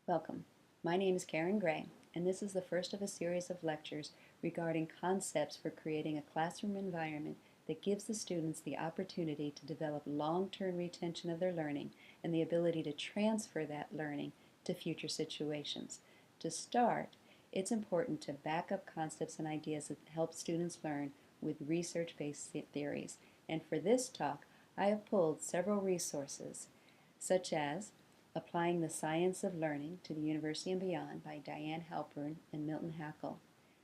Welcome. My name is Karen Gray, and this is the first of a series of lectures regarding concepts for creating a classroom environment that gives the students the opportunity to develop long-term retention of their learning and the ability to transfer that learning to future situations. To start, it's important to back up concepts and ideas that help students learn with research-based theories. And for this talk, I have pulled several resources, such as Applying the Science of Learning to the University and Beyond by Diane Halpern and Milton Hackle,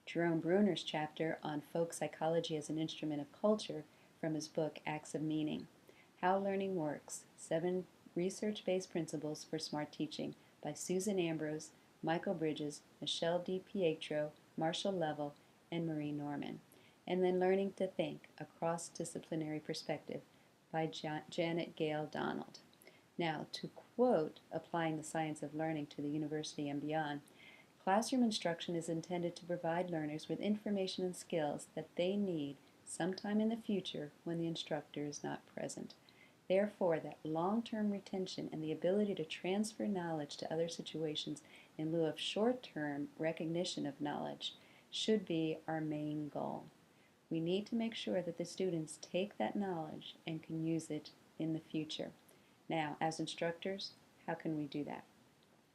Jerome Bruner's chapter on folk psychology as an instrument of culture from his book Acts of Meaning, How Learning Works, 7 Research-Based Principles for Smart Teaching by Susan Ambrose, Michael Bridges, Michelle DiPietro, Marshall Level, and Marie Norman, and then Learning to Think, a Cross-Disciplinary Perspective by Janet Gale Donald. Now, to quote Applying the Science of Learning to the University and Beyond, classroom instruction is intended to provide learners with information and skills that they need sometime in the future when the instructor is not present. Therefore, that long-term retention and the ability to transfer knowledge to other situations in lieu of short-term recognition of knowledge should be our main goal. We need to make sure that the students take that knowledge and can use it in the future. Now, as instructors, how can we do that?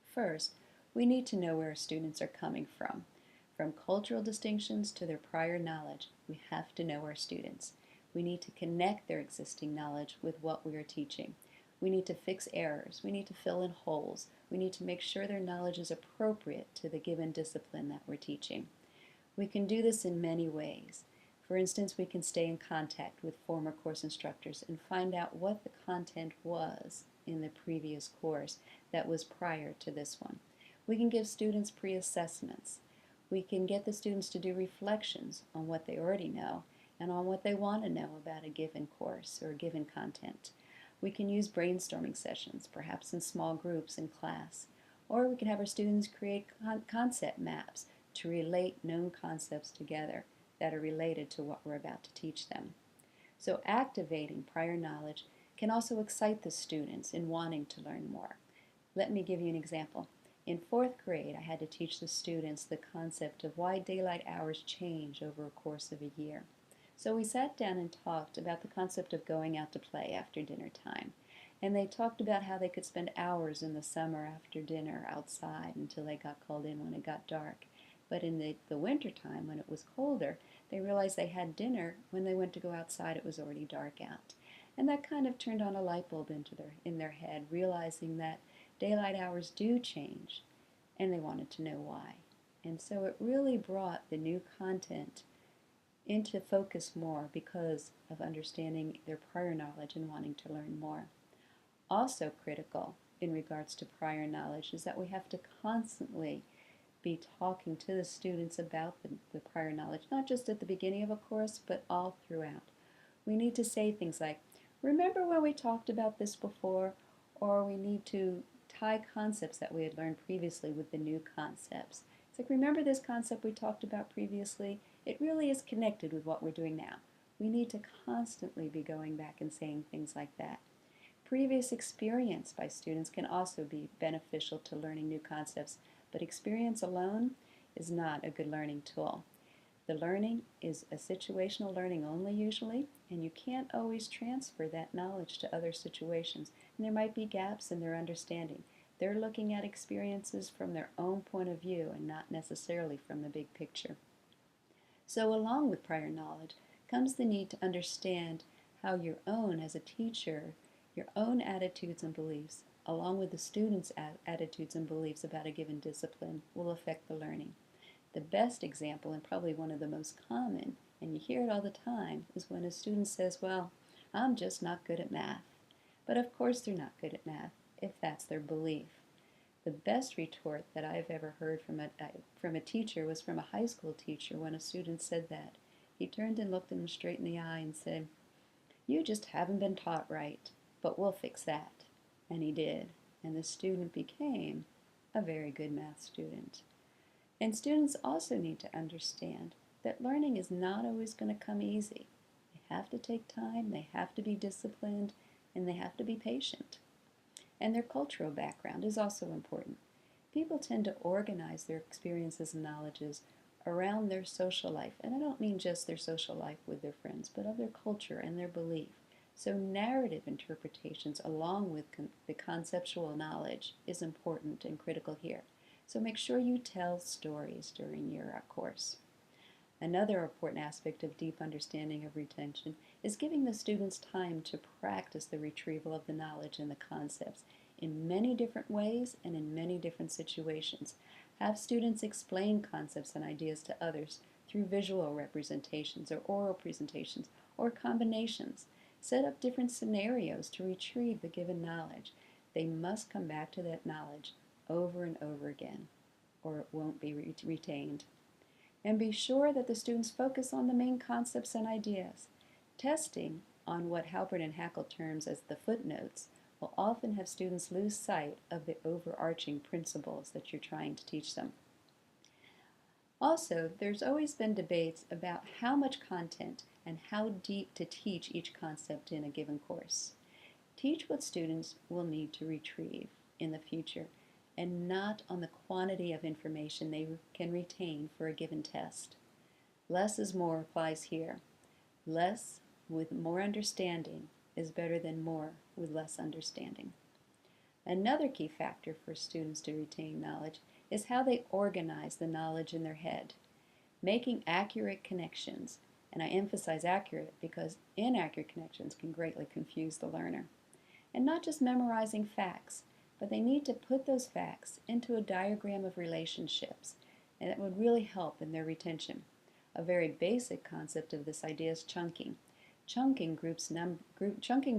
First, we need to know where our students are coming from. From cultural distinctions to their prior knowledge, we have to know our students. We need to connect their existing knowledge with what we are teaching. We need to fix errors. We need to fill in holes. We need to make sure their knowledge is appropriate to the given discipline that we're teaching. We can do this in many ways. For instance, we can stay in contact with former course instructors and find out what the content was in the previous course that was prior to this one. We can give students pre-assessments. We can get the students to do reflections on what they already know and on what they want to know about a given course or a given content. We can use brainstorming sessions, perhaps in small groups in class. Or we can have our students create concept maps to relate known concepts together that are related to what we're about to teach them. So activating prior knowledge can also excite the students in wanting to learn more. Let me give you an example. In 4th grade, I had to teach the students the concept of why daylight hours change over a course of a year. So we sat down and talked about the concept of going out to play after dinner time. And they talked about how they could spend hours in the summer after dinner outside until they got called in when it got dark. But in the winter time, when it was colder, they realized they had dinner. When they went to go outside, it was already dark out. And that kind of turned on a light bulb in their head, realizing that daylight hours do change, and they wanted to know why. And so it really brought the new content into focus more because of understanding their prior knowledge and wanting to learn more. Also critical in regards to prior knowledge is that we have to constantly be talking to the students about the prior knowledge, not just at the beginning of a course, but all throughout. We need to say things like, remember when we talked about this before? Or we need to tie concepts that we had learned previously with the new concepts. It's like, remember this concept we talked about previously? It really is connected with what we're doing now. We need to constantly be going back and saying things like that. Previous experience by students can also be beneficial to learning new concepts, but experience alone is not a good learning tool. The learning is a situational learning only usually, and you can't always transfer that knowledge to other situations, and there might be gaps in their understanding. They're looking at experiences from their own point of view and not necessarily from the big picture. So along with prior knowledge comes the need to understand how your own, as a teacher, your own attitudes and beliefs, along with the students' attitudes and beliefs about a given discipline, will affect the learning. The best example, and probably one of the most common, and you hear it all the time, is when a student says, well, I'm just not good at math. But of course they're not good at math, if that's their belief. The best retort that I've ever heard from a teacher was from a high school teacher when a student said that. He turned and looked him straight in the eye and said, you just haven't been taught right, but we'll fix that. And he did, and the student became a very good math student. And students also need to understand that learning is not always going to come easy. They have to take time, they have to be disciplined, and they have to be patient. And their cultural background is also important. People tend to organize their experiences and knowledges around their social life. And I don't mean just their social life with their friends, but of their culture and their belief. So narrative interpretations along with the conceptual knowledge is important and critical here. So make sure you tell stories during your course. Another important aspect of deep understanding of retention is giving the students time to practice the retrieval of the knowledge and the concepts in many different ways and in many different situations. Have students explain concepts and ideas to others through visual representations or oral presentations or combinations. Set up different scenarios to retrieve the given knowledge. They must come back to that knowledge over and over again, or it won't be retained. And be sure that the students focus on the main concepts and ideas. Testing on what Halpern and Hackl terms as the footnotes will often have students lose sight of the overarching principles that you're trying to teach them. Also, there's always been debates about how much content and how deep to teach each concept in a given course. Teach what students will need to retrieve in the future and not on the quantity of information they can retain for a given test. Less is more applies here. Less with more understanding is better than more with less understanding. Another key factor for students to retain knowledge is how they organize the knowledge in their head. Making accurate connections, and I emphasize accurate because inaccurate connections can greatly confuse the learner. And not just memorizing facts, but they need to put those facts into a diagram of relationships, and it would really help in their retention. A very basic concept of this idea is chunking. Chunking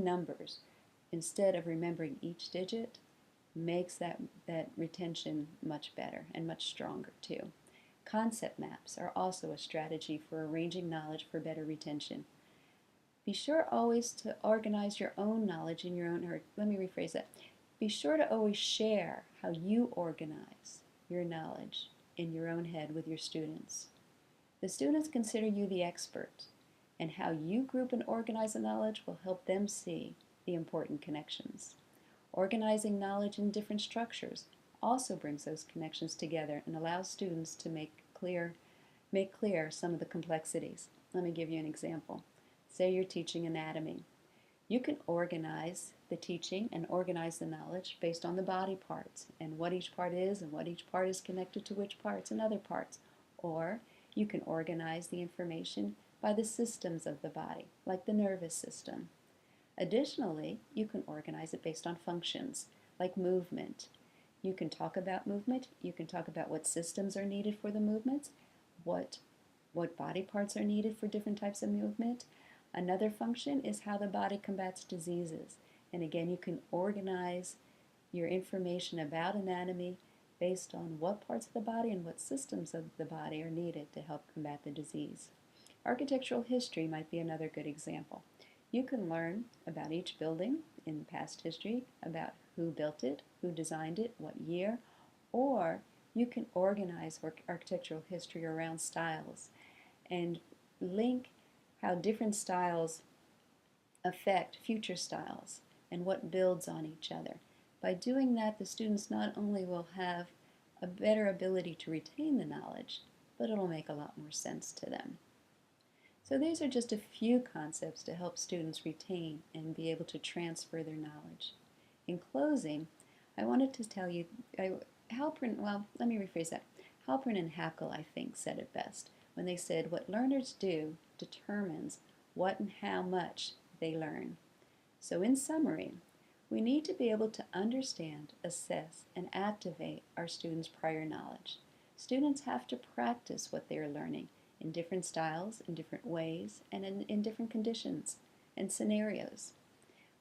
numbers instead of remembering each digit makes that retention much better and much stronger too. Concept maps are also a strategy for arranging knowledge for better retention. Be sure always to organize your own knowledge in your own, or let me rephrase that. Be sure to always share how you organize your knowledge in your own head with your students. The students consider you the expert, and how you group and organize the knowledge will help them see the important connections. Organizing knowledge in different structures also brings those connections together and allows students to make clear some of the complexities. Let me give you an example. Say you're teaching anatomy. You can organize the teaching and organize the knowledge based on the body parts and what each part is and what each part is connected to which parts and other parts. Or you can organize the information by the systems of the body, like the nervous system. Additionally, you can organize it based on functions, like movement. You can talk about movement, you can talk about what systems are needed for the movements, what body parts are needed for different types of movement. Another function is how the body combats diseases. And again, you can organize your information about anatomy based on what parts of the body and what systems of the body are needed to help combat the disease. Architectural history might be another good example. You can learn about each building in past history, about who built it, who designed it, what year, or you can organize architectural history around styles and link how different styles affect future styles and what builds on each other. By doing that, the students not only will have a better ability to retain the knowledge, but it'll make a lot more sense to them. So these are just a few concepts to help students retain and be able to transfer their knowledge. In closing, I wanted to tell you, Halpern and Hackl, I think, said it best when they said, what learners do determines what and how much they learn. So in summary, we need to be able to understand, assess, and activate our students' prior knowledge. Students have to practice what they are learning in different styles, in different ways, and in different conditions and scenarios.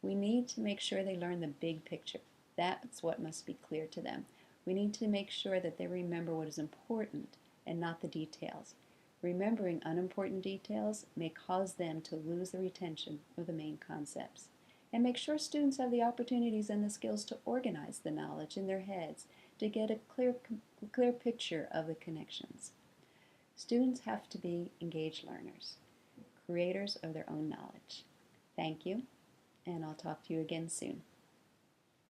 We need to make sure they learn the big picture. That's what must be clear to them. We need to make sure that they remember what is important and not the details. Remembering unimportant details may cause them to lose the retention of the main concepts. And make sure students have the opportunities and the skills to organize the knowledge in their heads to get a clear picture of the connections. Students have to be engaged learners, creators of their own knowledge. Thank you, and I'll talk to you again soon.